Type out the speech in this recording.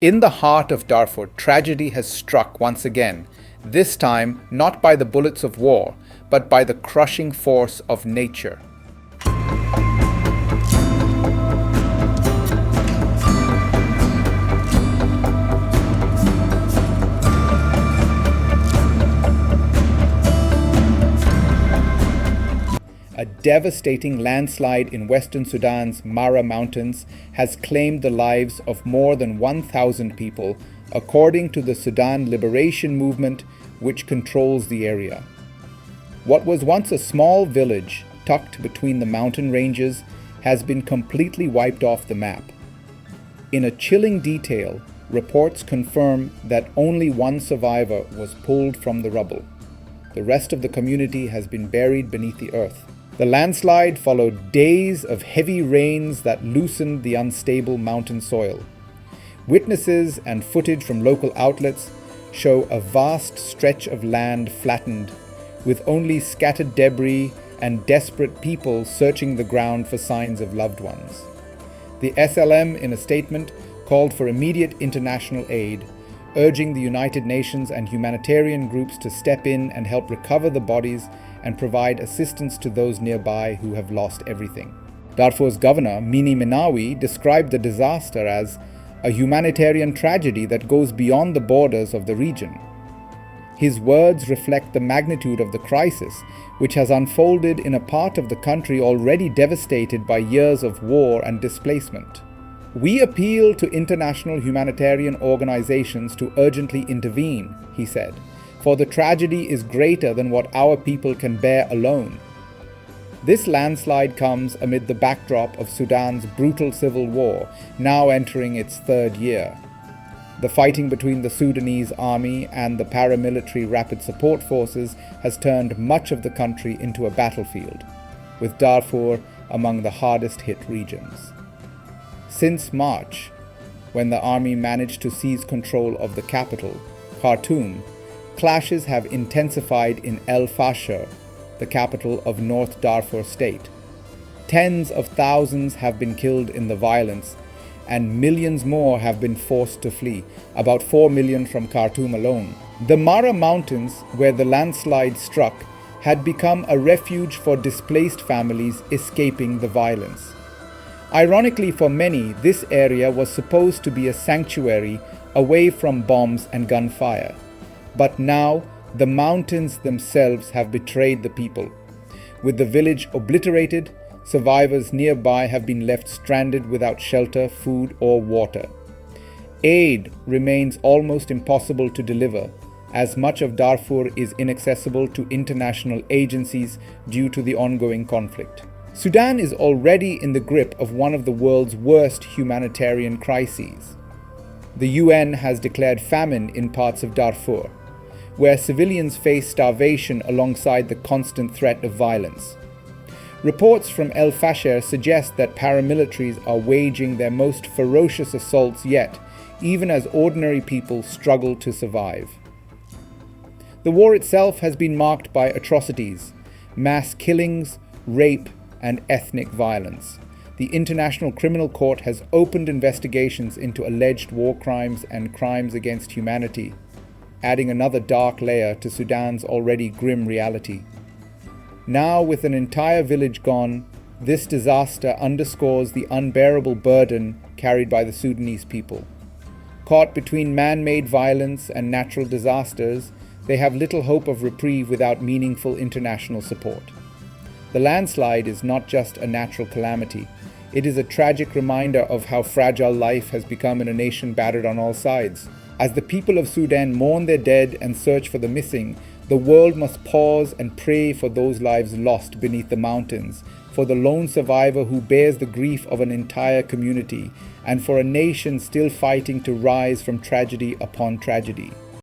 In the heart of Darfur, tragedy has struck once again, this time not by the bullets of war, but by the crushing force of nature. A devastating landslide in western Sudan's Marra mountains has claimed the lives of more than 1,000 people, according to the Sudan Liberation Movement, which controls the area. What was once a small village tucked between the mountain ranges has been completely wiped off the map. In a chilling detail, reports confirm that only one survivor was pulled from the rubble. The rest of the community has been buried beneath the earth. The landslide followed days of heavy rains that loosened the unstable mountain soil. Witnesses and footage from local outlets show a vast stretch of land flattened, with only scattered debris and desperate people searching the ground for signs of loved ones. The SLM, in a statement, called for immediate international aid, urging the United Nations and humanitarian groups to step in and help recover the bodies and provide assistance to those nearby who have lost everything. Darfur's governor, Mini Minawi, described the disaster as a humanitarian tragedy that goes beyond the borders of the region. His words reflect the magnitude of the crisis, which has unfolded in a part of the country already devastated by years of war and displacement. "We appeal to international humanitarian organizations to urgently intervene," he said, "for the tragedy is greater than what our people can bear alone." This landslide comes amid the backdrop of Sudan's brutal civil war, now entering its third year. The fighting between the Sudanese army and the paramilitary rapid support forces has turned much of the country into a battlefield, with Darfur among the hardest hit regions. Since March, when the army managed to seize control of the capital, Khartoum, clashes have intensified in El Fasher, the capital of North Darfur state. Tens of thousands have been killed in the violence, and millions more have been forced to flee, about 4 million from Khartoum alone. The Marra Mountains, where the landslide struck, had become a refuge for displaced families escaping the violence. Ironically for many, this area was supposed to be a sanctuary away from bombs and gunfire. But now, the mountains themselves have betrayed the people. With the village obliterated, survivors nearby have been left stranded without shelter, food, or water. Aid remains almost impossible to deliver, as much of Darfur is inaccessible to international agencies due to the ongoing conflict. Sudan is already in the grip of one of the world's worst humanitarian crises. The UN has declared famine in parts of Darfur, where civilians face starvation alongside the constant threat of violence. Reports from El Fasher suggest that paramilitaries are waging their most ferocious assaults yet, even as ordinary people struggle to survive. The war itself has been marked by atrocities, mass killings, rape, and ethnic violence. The International Criminal Court has opened investigations into alleged war crimes and crimes against humanity, adding another dark layer to Sudan's already grim reality. Now, with an entire village gone, this disaster underscores the unbearable burden carried by the Sudanese people. Caught between man-made violence and natural disasters, they have little hope of reprieve without meaningful international support. The landslide is not just a natural calamity. It is a tragic reminder of how fragile life has become in a nation battered on all sides. As the people of Sudan mourn their dead and search for the missing, the world must pause and pray for those lives lost beneath the mountains, for the lone survivor who bears the grief of an entire community, and for a nation still fighting to rise from tragedy upon tragedy.